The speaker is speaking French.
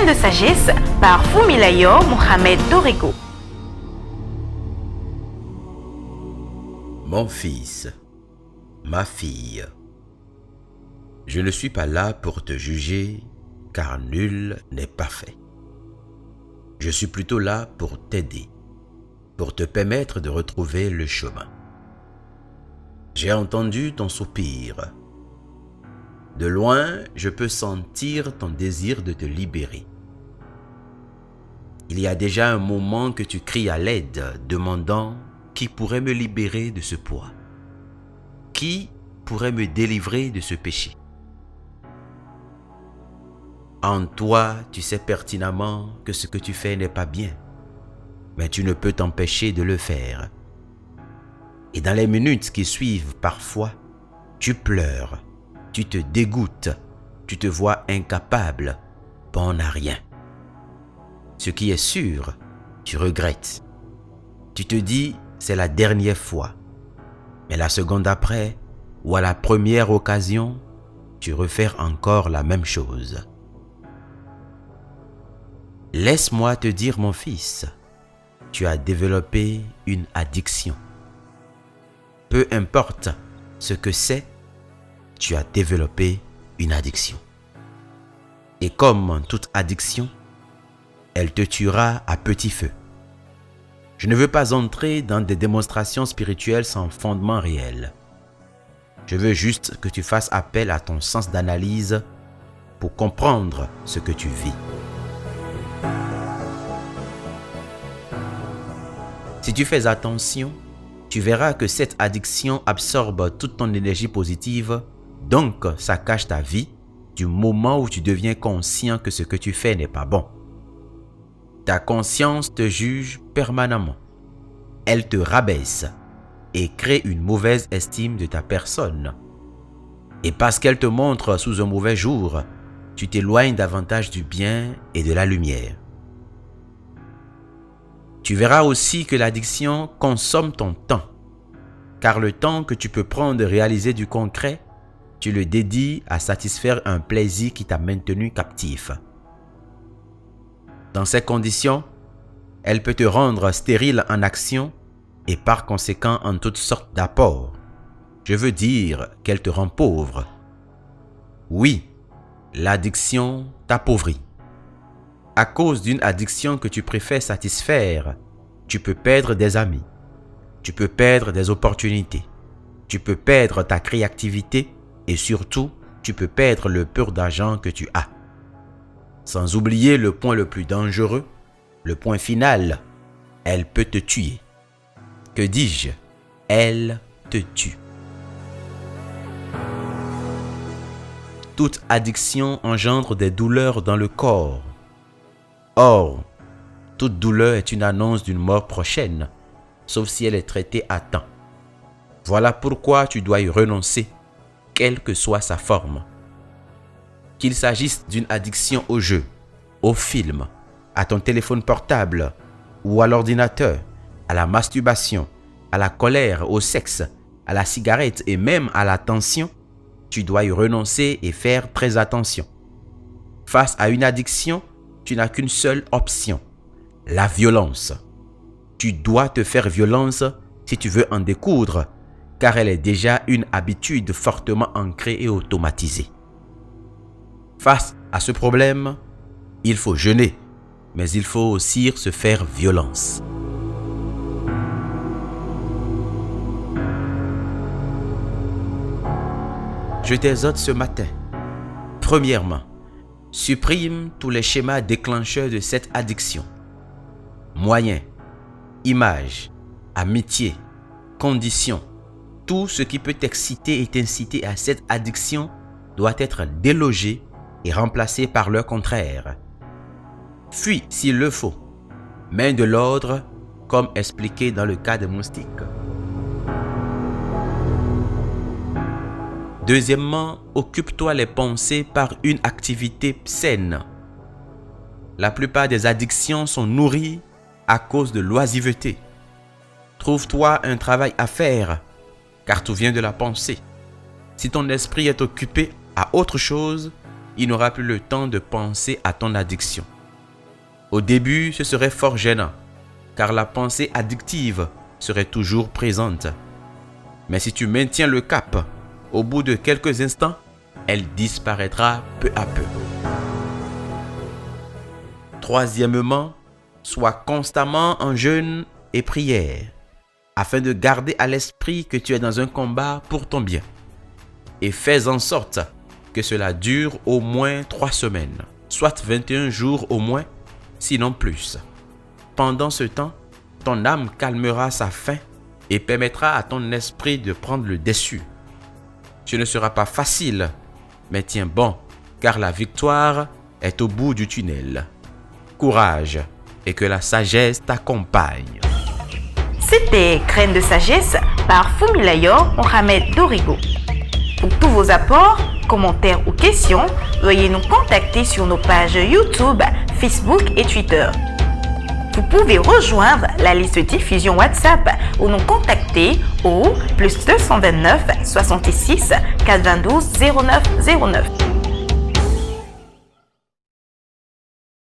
Graines de sagesse par Fumilayo Mohamed Dorigo. Mon fils, ma fille, je ne suis pas là pour te juger, car nul n'est parfait. Je suis plutôt là pour t'aider, pour te permettre de retrouver le chemin. J'ai entendu ton soupir. De loin, je peux sentir ton désir de te libérer. Il y a déjà un moment que tu cries à l'aide, demandant qui pourrait me libérer de ce poids? Qui pourrait me délivrer de ce péché? En toi, tu sais pertinemment que ce que tu fais n'est pas bien, mais tu ne peux t'empêcher de le faire. Et dans les minutes qui suivent, parfois, tu pleures, tu te dégoûtes, tu te vois incapable, bon à rien. Ce qui est sûr, tu regrettes. Tu te dis, c'est la dernière fois. Mais la seconde après, ou à la première occasion, tu refais encore la même chose. Laisse-moi te dire, mon fils, tu as développé une addiction. Peu importe ce que c'est, tu as développé une addiction. Et comme toute addiction, elle te tuera à petit feu. Je ne veux pas entrer dans des démonstrations spirituelles sans fondement réel. Je veux juste que tu fasses appel à ton sens d'analyse pour comprendre ce que tu vis. Si tu fais attention, tu verras que cette addiction absorbe toute ton énergie positive, donc ça cache ta vie du moment où tu deviens conscient que ce que tu fais n'est pas bon. Ta conscience te juge permanemment. Elle te rabaisse et crée une mauvaise estime de ta personne. Et parce qu'elle te montre sous un mauvais jour, tu t'éloignes davantage du bien et de la lumière. Tu verras aussi que l'addiction consomme ton temps, car le temps que tu peux prendre de réaliser du concret, tu le dédies à satisfaire un plaisir qui t'a maintenu captif. Dans ces conditions, elle peut te rendre stérile en action et par conséquent en toutes sortes d'apports. Je veux dire qu'elle te rend pauvre. Oui, l'addiction t'appauvrit. À cause d'une addiction que tu préfères satisfaire, tu peux perdre des amis, tu peux perdre des opportunités, tu peux perdre ta créativité et surtout, tu peux perdre le peu d'argent que tu as. Sans oublier le point le plus dangereux, le point final, elle peut te tuer. Que dis-je? Elle te tue. Toute addiction engendre des douleurs dans le corps. Or, toute douleur est une annonce d'une mort prochaine, sauf si elle est traitée à temps. Voilà pourquoi tu dois y renoncer, quelle que soit sa forme. Qu'il s'agisse d'une addiction au jeu, au film, à ton téléphone portable ou à l'ordinateur, à la masturbation, à la colère, au sexe, à la cigarette et même à la tension, tu dois y renoncer et faire très attention. Face à une addiction, tu n'as qu'une seule option, la violence. Tu dois te faire violence si tu veux en découdre, car elle est déjà une habitude fortement ancrée et automatisée. Face à ce problème, il faut jeûner, mais il faut aussi se faire violence. Je t'exhorte ce matin. Premièrement, supprime tous les schémas déclencheurs de cette addiction. Moyens, images, amitié, conditions, tout ce qui peut t'exciter et t'inciter à cette addiction doit être délogé et remplacé par leur contraire. Fuis s'il le faut. Mets de l'ordre, comme expliqué dans le cas des moustiques. Deuxièmement, occupe-toi les pensées par une activité saine. La plupart des addictions sont nourries à cause de l'oisiveté. Trouve-toi un travail à faire, car tout vient de la pensée. Si ton esprit est occupé à autre chose, il n'aura plus le temps de penser à ton addiction. Au début, ce serait fort gênant, car la pensée addictive serait toujours présente. Mais si tu maintiens le cap, au bout de quelques instants, elle disparaîtra peu à peu. Troisièmement, sois constamment en jeûne et prière, afin de garder à l'esprit que tu es dans un combat pour ton bien. Et fais en sorte que cela dure au moins 3 semaines, soit 21 jours au moins, sinon plus. Pendant ce temps, ton âme calmera sa faim et permettra à ton esprit de prendre le dessus. Ce ne sera pas facile, mais tiens bon, car la victoire est au bout du tunnel. Courage et que la sagesse t'accompagne. C'était Graines de sagesse par Fumilayo Mohamed Dorigo. Pour tous vos apports, commentaires ou questions, veuillez nous contacter sur nos pages YouTube, Facebook et Twitter. Vous pouvez rejoindre la liste de diffusion WhatsApp ou nous contacter au +229 66 422 09 09.